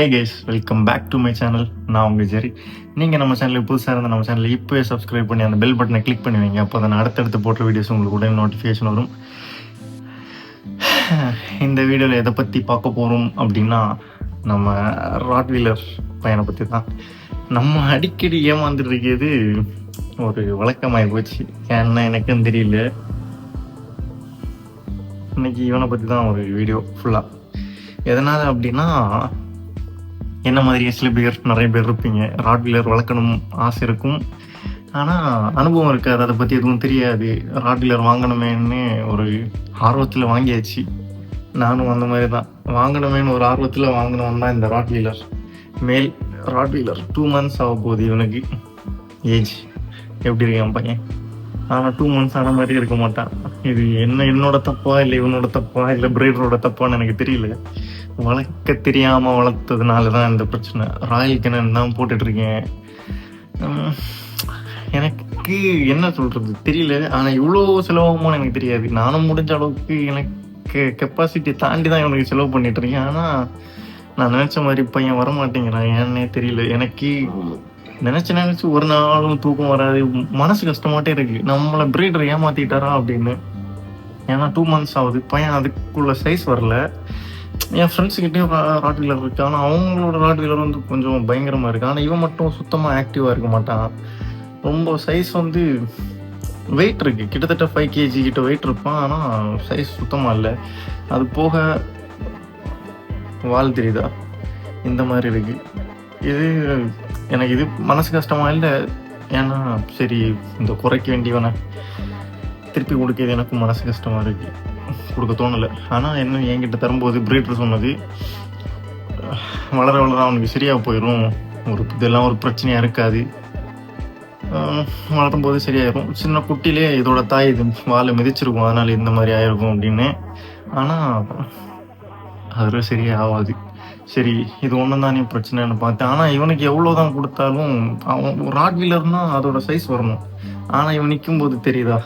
Hey guys, welcome back to my channel. நான் உங்கள் ஜெரி. நீங்கள் நம்ம சேனலுக்கு புதுசாக இருந்தால் நம்ம சேனலில் இப்போயே சப்ஸ்கிரைப் பண்ணி அந்த பெல் பட்டனை கிளிக் பண்ணி வைங்க. அப்போ தான் அடுத்தடுத்து போட்ட வீடியோஸ் உங்களுக்கு உடனே நோட்டிஃபிகேஷன் வரும். இந்த வீடியோவில் எதை பற்றி பார்க்க போகிறோம் அப்படின்னா, நம்ம ராட்வீலர் பையனை பற்றி தான். நம்ம அடிக்கடி ஏமாந்துட்டு இருக்கிறது ஒரு வழக்கமாகி போச்சு. ஏன்னா எனக்கும் தெரியல. இன்னைக்கு இவனை பற்றி தான் ஒரு வீடியோ ஃபுல்லாக. எதனால் அப்படின்னா, என்ன மாதிரியே சில பேர் நிறைய பேர் இருப்பீங்க, ராட்வீலர் வளர்க்கணும் ஆசை இருக்கும், ஆனால் அனுபவம் இருக்காது, அதை பற்றி எதுவும் தெரியாது. ராட்வீலர் வாங்கணுமேன்னு ஒரு ஆர்வத்தில் வாங்கியாச்சு. நானும் அந்த மாதிரி தான் வாங்கணுமேனு ஒரு ஆர்வத்தில் வாங்கினவன் தான் இந்த ராட்வீலர். மேல் ராட்வீலர் 2 months ஆக போகுது இவனுக்கு. ஏஜ் எப்படி இருக்கான் பையன்? ஆனால் 2 months ஆன மாதிரி இருக்க மாட்டான். இது என்னோட தப்பா இல்லை இவனோட தப்பா இல்லை பிரீடரோட தப்பான்னு எனக்கு தெரியல. வளர்க்க தெரியாமல் வளர்த்ததுனால தான் இந்த பிரச்சனை. ராயல் கெனன் தான் போட்டுட்ருக்கேன். எனக்கு என்ன சொல்கிறது தெரியல. ஆனால் இவ்வளோ செலவாகுமோ எனக்கு தெரியாது. நானும் முடிஞ்ச அளவுக்கு எனக்கு கெப்பாசிட்டி தாண்டி தான் இவனுக்கு செலவு பண்ணிகிட்ருக்கேன். ஆனால் நான் நினச்ச மாதிரி பையன் வரமாட்டேங்கிறான். ஏன்னே தெரியல. எனக்கு நினச்சி ஒரு நாளும் தூக்கம் வராது. மனசு கஷ்டமாட்டே இருக்குது, நம்மளை பிரீடர் ஏமாற்றிட்டாரா அப்படின்னு. ஏன்னா 2 months ஆகுது, பையன் அதுக்குள்ள சைஸ் வரல. என் ஃப்ரெண்ட்ஸுக்கிட்டேயும் ராட்வீலர் இருக்குது, ஆனால் அவங்களோட ராட்வீலர் வந்து கொஞ்சம் பயங்கரமாக இருக்குது. ஆனால் இவன் மட்டும் சுத்தமாக ஆக்டிவாக இருக்க மாட்டான். ரொம்ப சைஸ் வந்து வெயிட் இருக்குது, கிட்டத்தட்ட 5 kg கிட்ட வெயிட் இருப்பான், ஆனால் சைஸ் சுத்தமாக இல்லை. அது போக வால் தெரியுதா, இந்த மாதிரி இருக்குது. இது எனக்கு இது மனசு கஷ்டமாக இல்லை. ஏன்னா சரி, இந்த குறைக்க வேண்டியவனை திருப்பி கொடுக்கிறது எனக்கும் மனசு கஷ்டமாக இருக்குது, கொடுக்க தோணலை. ஆனால் என்ன என்கிட்ட தரும்போது பிரீடர் சொன்னது, வளர வளர அவனுக்கு சரியாக போயிடும், இதெல்லாம் ஒரு பிரச்சனையாக இருக்காது, வளரும் போது சரியாயிரும், சின்ன குட்டிலே இதோட தாய் இது வாழை மிதிச்சிருக்கும், அதனால் இந்த மாதிரி ஆயிருக்கும் அப்படின்னு. ஆனால் அது சரியாக ஆகாது. சரி, இது ஒன்று தானே பிரச்சனைன்னு பார்த்தேன். ஆனால் இவனுக்கு எவ்வளோ தான் கொடுத்தாலும் அவன் ராட்வீலர்னால் அதோட சைஸ் வரணும். ஆனால் இவன் நிற்கும்போது தெரியுதா,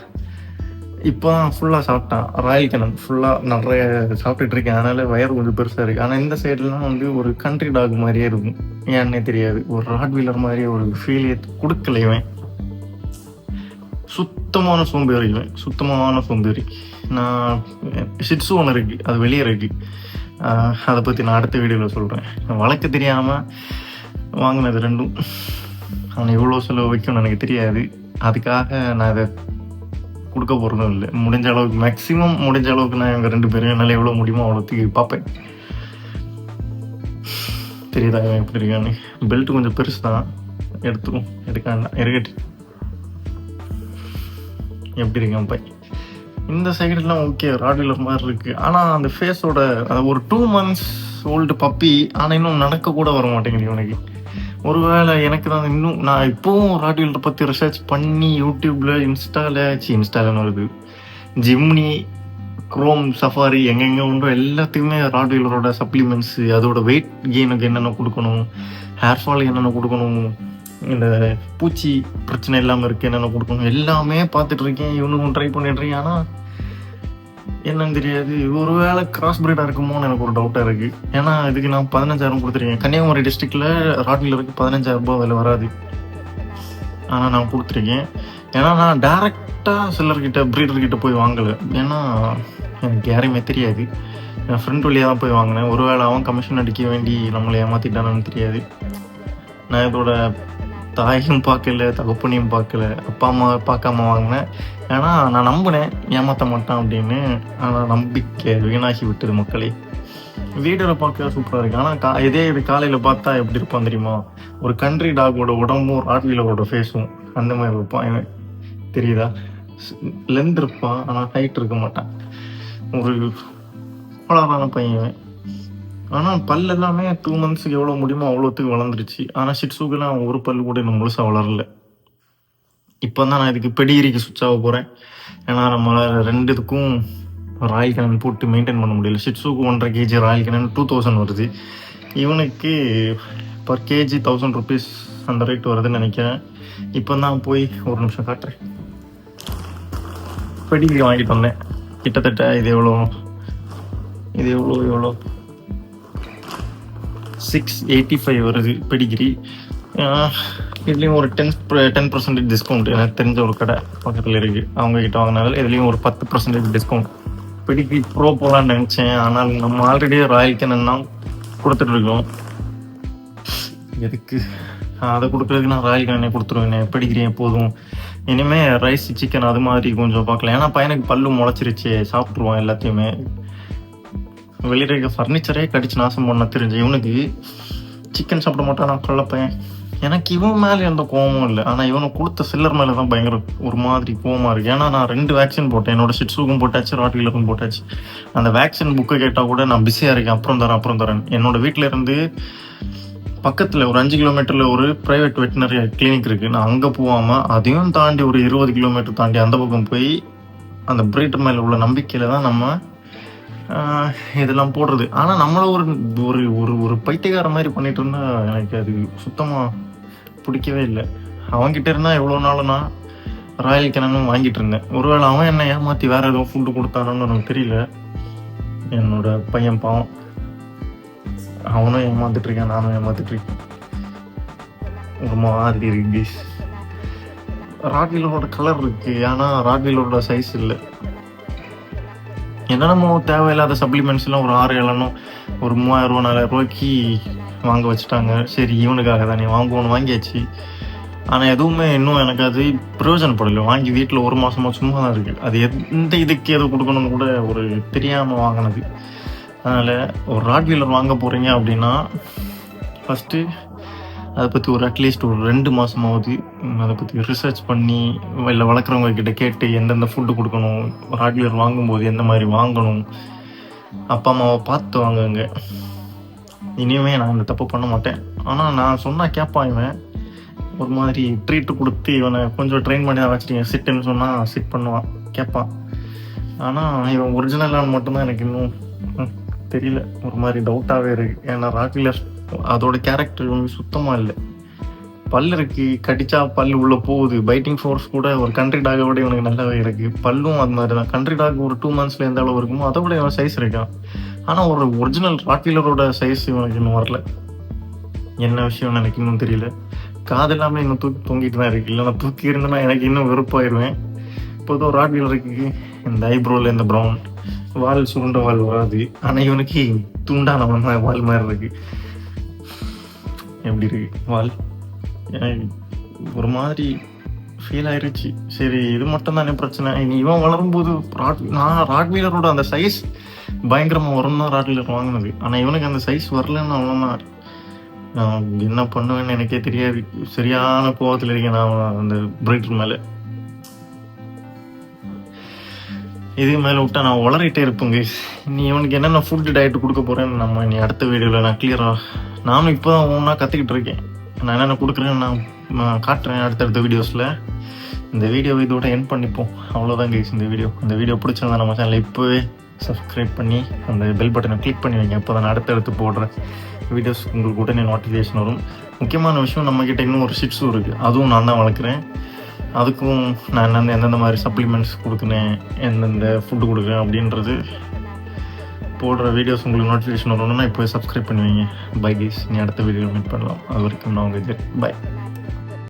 இப்போ தான் ஃபுல்லாக சாப்பிட்டான். ராயல் கெனன் ஃபுல்லாக நிறைய சாப்பிட்டுட்டு இருக்கேன், அதனால் வயறு கொஞ்சம் பெருசாக இருக்குது. ஆனால் இந்த சைட்லாம் வந்து ஒரு கண்ட்ரி டாக் மாதிரியே இருக்கும். ஏன்னே தெரியாது, ஒரு ராட்வீலர் மாதிரியே ஒரு ஃபீலே கொடுக்கல. இவன் சுத்தமான சோம்பேறி. இவன் சுத்தமான சோம்பேறி. நான் ஷிட்ஸு ஒன்று இருக்குது, அது வெளியே இருக்குது. அதை பற்றி நான் அடுத்த வீடியோவில் சொல்கிறேன். வளர்க்க தெரியாமல் வாங்கினது ரெண்டும். ஆனால் எவ்வளோ செலவு வைக்கும்னு எனக்கு தெரியாது. அதுக்காக நான் இதை கொடுக்க போகிறதும் இல்லை. முடிஞ்ச அளவுக்கு மேக்ஸிமம் முடிஞ்ச அளவுக்கு நான் இவங்க 2 பேரும் என்னால் எவ்வளோ முடியுமோ அவ்வளோத்துக்கு பார்ப்பேன். தெரியுதா இவன் எப்படி இருக்கான்னு? பெல்ட் கொஞ்சம் பெருசு தான், எடுக்காண்டா இருக்கட்டு. எப்படி இருக்கான் பை? இந்த சைடுலாம் ஓகே, ராட்வீலர் மாதிரி இருக்குது. ஆனால் அந்த ஃபேஸோட ஒரு 2 months ஓல்டு பப்பி, ஆனால் இன்னும் நடக்க கூட வர மாட்டேங்குது இவனுக்கு. ஒருவேளை எனக்கு தான் இன்னும், நான் இப்போவும் ராட்வீலர் பற்றி ரிசர்ச் பண்ணி யூடியூப்பில் இன்ஸ்டாலன்னு வருது, ஜிம்னி, குரோம், சஃபாரி, எங்கெங்கே உண்டோ எல்லாத்துக்குமே ராட்வீலரோட சப்ளிமெண்ட்ஸு, அதோட வெயிட் கெயினுக்கு என்னென்ன கொடுக்கணும், ஹேர் ஃபால் என்னென்ன கொடுக்கணும், இந்த பூச்சி பிரச்சனை இல்லாமல் இருக்குது என்னென்ன கொடுக்கணும், எல்லாமே பார்த்துட்டு இருக்கேன். இவனுக்கும் ட்ரை பண்ணிட்டுருக்கேன். ஆனால் என்னன்னு தெரியாது. ஒரு வேளை கிராஸ் பிரீடாக இருக்குமோன்னு எனக்கு ஒரு டவுட்டாக இருக்குது. ஏன்னா இதுக்கு நான் 15,000 கொடுத்துருக்கேன். கன்னியாகுமரி டிஸ்ட்ரிக்டில் ராட்வீலருக்கு 15,000 ரூபாய் விலை வராது, ஆனால் நான் கொடுத்துருக்கேன். ஏன்னா நான் டேரெக்டாக சிலர்கிட்ட பிரீடர்கிட்ட போய் வாங்கலை. ஏன்னா எனக்கு யாரையுமே தெரியாது. என் ஃப்ரெண்ட் வழியாக தான் போய் வாங்கினேன். ஒருவேளை அவன் கமிஷன் அடிக்க வேண்டி நம்மளை ஏமாற்றிட்டானு தெரியாது. நான் இதோட தாயையும் பார்க்கல, தகப்பனையும் பார்க்கல, அப்பா அம்மா பார்க்காம வாங்கினேன். ஏன்னா நான் நம்பினேன் ஏமாற்ற மாட்டான் அப்படின்னு. ஆனால் நம்பிக்கை வீணாகி விட்டது மக்களே. வீடியோவில் பார்க்க சூப்பராக இருக்குது, ஆனால் இது காலையில் பார்த்தா எப்படி இருப்பான் தெரியுமா? ஒரு கண்ட்ரி டாகோட உடம்பும் ராட்வீலரோட ஃபேஸும் அந்த மாதிரி இருப்பான். தெரியுதா? லென்த் இருப்பான், ஆனால் ஹைட் இருக்க மாட்டான். ஒரு அழகான பையன். ஆனால் பல் எல்லாமே 2 monthsக்கு எவ்வளோ முடியுமோ அவ்வளோத்துக்கு வளர்ந்துருச்சு. ஆனால் ஷிட்ஸுக்கெல்லாம் ஒரு பல் கூட இன்னும் முழுசாக வளரல. இப்போ தான் நான் இதுக்கு பெடிகிரிக்கு சுவிட்ச் ஆக போகிறேன். ஏன்னா நம்மளால் 2 இதுக்கும் ராயல் கெனன் போட்டு மெயின்டைன் பண்ண முடியல. ஷிட்ஸுக்கு 1.5 kg ராயல் கெனன் 2000 வருது. இவனுக்கு பர் கேஜி 1000 rupees அந்த ரேட் வருதுன்னு நினைக்கிறேன். இப்போ தான் போய் ஒரு நிமிஷம் காட்டுறேன். பெடிகிரி வாங்கிட்டு வந்தேன். கிட்டத்தட்ட இது எவ்வளோ 685 வருது பெடிகிரி. இதுலேயும் ஒரு 10% டிஸ்கவுண்ட். எனக்கு தெரிஞ்ச ஒரு கடை பக்கத்தில் இருக்குது, அவங்கக்கிட்ட வாங்கினால இதுலேயும் ஒரு 10% டிஸ்கவுண்ட். பெடிகிரி ப்ரோ போகலான்னு நினச்சேன், ஆனால் நம்ம ஆல்ரெடி ராயல் கேனன் தான் கொடுத்துட்ருக்கோம். எதுக்கு அதை கொடுக்குறதுக்கு நான் ராயல் கேனனே கொடுத்துருவேன். பெடிகிரி எப்போதும் இனிமேல் ரைஸ் சிக்கன் அது மாதிரி கொஞ்சம் பார்க்கலாம். ஏன்னா பையனுக்கு பல்லு முளைச்சிருச்சு, சாப்பிட்ருவான் எல்லாத்தையுமே. வெளியில் இருக்க ஃபர்னிச்சரே கடிச்சு நாசம் பண்ண தெரிஞ்ச இவனுக்கு சிக்கன் சாப்பிட மாட்டான். நான் கொல்ல பையன். எனக்கு இவன் மேலே எந்த கோவமும் இல்லை, ஆனால் இவனுக்கு கொடுத்த சில்லர் மேலே தான் பயங்கர ஒரு மாதிரி கோவமாக இருக்குது. ஏன்னா நான் 2 வேக்சின் போட்டேன். என்னோட ஷிட்ஸுக்கும் போட்டாச்சு, ராட்வீலருக்கும் போட்டாச்சு. அந்த வேக்சின் புக்கை கேட்டால் கூட நான் பிஸியாக இருக்கேன், அப்புறம் தரேன். என்னோட வீட்டில் இருந்து பக்கத்தில் ஒரு 5 கிலோமீட்டரில் ஒரு ப்ரைவேட் வெட்டினரி கிளினிக் இருக்குது. நான் அங்கே போகாமல் அதையும் தாண்டி ஒரு 20 கிலோமீட்டர் தாண்டி அந்த பக்கம் போய் அந்த பிரீடர் மேலே உள்ள நம்பிக்கையில் தான் நம்ம இதெல்லாம் போடுறது. ஆனால் நம்மள ஒரு ஒரு ஒரு பைத்தியக்கார மாதிரி பண்ணிட்டு இருந்தா எனக்கு அது சுத்தமாக பிடிக்கவே இல்லை. அவன்கிட்ட இருந்தால் எவ்வளோ நாள் நான் ராயல் கேனனும் வாங்கிட்டு இருந்தேன். ஒருவேளை அவன் என்ன ஏமாற்றி வேறு எதுவும் ஃபுட்டு கொடுத்தானு எனக்கு தெரியல. என்னோட பையன் பாவம், அவனும் ஏமாந்துட்டு இருக்கான், நானும் ஏமாந்துட்டு இருக்கேன். ஒரு மாதிரி இருக்கு. ராட்வீலரோட கலர் இருக்கு, ஆனால் ராட்வீலரோட சைஸ் இல்லை. என்னென்னமோ தேவையில்லாத சப்ளிமெண்ட்ஸ் எல்லாம் ஒரு 6-7 ஒரு 3000 4000 ரூபாய்க்கு வாங்க வச்சுட்டாங்க. சரி இவனுக்காக தானே வாங்கியாச்சு. ஆனால் எதுவுமே இன்னும் எனக்கு அது பிரயோஜனப்படலை. வாங்கி வீட்டில் 1 மாதமா சும்மா தான் இருக்குது. அது எந்த இதுக்கு எது கொடுக்கணும்னு கூட ஒரு தெரியாமல் வாங்கினது. அதனால் ஒரு ராட்வீலர் வாங்க போகிறீங்க அப்படின்னா ஃபஸ்ட்டு அதை பற்றி ஒரு அட்லீஸ்ட் ஒரு 2 மாதமாவது அதை பற்றி ரிசர்ச் பண்ணி இல்லை வளர்க்குறவங்க கிட்ட கேட்டு எந்தெந்த ஃபுட்டு கொடுக்கணும், ராட்வீலர் வாங்கும்போது எந்த மாதிரி வாங்கணும், அப்பா அம்மாவை பார்த்து வாங்குங்க. இனிமே நான் இந்த தப்பு பண்ண மாட்டேன். ஆனால் நான் சொன்னால் கேட்பான் இவன். ஒரு மாதிரி ட்ரீட்டு கொடுத்து இவனை கொஞ்சம் ட்ரெயின் பண்ணி தான் வச்சுட்டீங்க. சிட்டுன்னு சொன்னால் சிட் பண்ணுவான், கேட்பான். ஆனால் இவன் ஒரிஜினலான்னு மட்டும்தான் எனக்கு இன்னும் தெரியல. ஒரு மாதிரி டவுட்டாகவே இருக்குது. ஏன்னா ராட்வீலர் அதோட கேரக்டர் இவனுக்கு சுத்தமாக இல்லை. பல் இருக்கு, கடிச்சா பல் உள்ள போகுது. பைட்டிங் ஃபோர்ஸ் கூட ஒரு கண்ட்ரி டாகை விட இவனுக்கு நல்லாவே இருக்கு. பல்லும் அது மாதிரி தான். கண்ட்ரி டாக் ஒரு 2 monthsல எந்த அளவு இருக்குமோ அதை விட இவன் சைஸ் இருக்கான். ஆனால் ஒரு ஒரிஜினல் ராட்வீலரோட சைஸ் இவனுக்கு இன்னும் வரல. என்ன விஷயம் எனக்கு இன்னும் தெரியல. காது எல்லாமே இன்னும் தொங்கிட்டு தான் இருக்கு. இல்லை நான் தூக்கி இருந்தேன்னா எனக்கு இன்னும் வெறுப்பாயிருவேன். இப்போதும் ராட்வீலருக்கு இந்த ஐப்ரோவில் இந்த ப்ரௌன் வால், சுருண்ட வால் வராது. ஆனால் இவனுக்கு துண்டான வால் மாதிரி இருக்கு. எப்படி இருக்கு வால்? ஒரு மாதிரி ஃபீல் ஆயிருச்சு. சரி இது மட்டும் தானே பிரச்சனை. இனி இவன் வளரும்போது நான் ராட்வீலரோட அந்த சைஸ் பயங்கரமாக வரும் தான் ராட்வீலர் வாங்கினது. ஆனால் இவனுக்கு அந்த சைஸ் வரலன்னு அவ்வளோதான். நான் என்ன பண்ணுவேன்னு எனக்கே தெரியாது. சரியான கோவத்தில் இருக்கேன் நான் அந்த பிரீடர் மேலே. இதுக்கு மேலே விட்டா நான் வளரிட்டே இருப்பேங்க. நீ இவனுக்கு என்னென்ன ஃபுட்டு டயட் கொடுக்க போகிறேன்னு நம்ம இனி அடுத்த வீடியோவில் நான் கிளியராக நானும் இப்போ தான் ஒன்றா கற்றுக்கிட்டு இருக்கேன். நான் என்னென்ன கொடுக்குறேன்னு நான் காட்டுறேன் அடுத்தடுத்த வீடியோஸில். இந்த வீடியோவை இதோட எண்ட் பண்ணிப்போம். அவ்வளோதான் கைஸ் இந்த வீடியோ. இந்த வீடியோ பிடிச்சிருந்தா நம்ம சேனலை இப்போவே சப்ஸ்கிரைப் பண்ணி அந்த பெல் பட்டனை கிளிக் பண்ணி வைங்க. அப்போ தான் அடுத்தடுத்து போடுற வீடியோஸ் உங்களுக்கு உடனே நோட்டிஃபிகேஷன் வரும். முக்கியமான விஷயம், நம்மக்கிட்ட இன்னும் ஒரு ஷிட்ஸும் இருக்குது. அதுவும் நான் தான் வளர்க்குறேன். அதுக்கும் நான் எந்தெந்த மாதிரி சப்ளிமெண்ட்ஸ் கொடுக்குறேன், எந்தெந்த ஃபுட்டு கொடுக்குறேன் அப்படின்றது போடுற வீடியோஸ் உங்களுக்கு நோட்டிஃபிகேஷன் வரணும்னா இப்போ சப்ஸ்கிரைப் பண்ணுவீங்க. பை கைஸ், நீ அடுத்த வீடியோ மீட் பண்ணலாம். அது வரைக்கும் நான் உங்களுக்கு பை.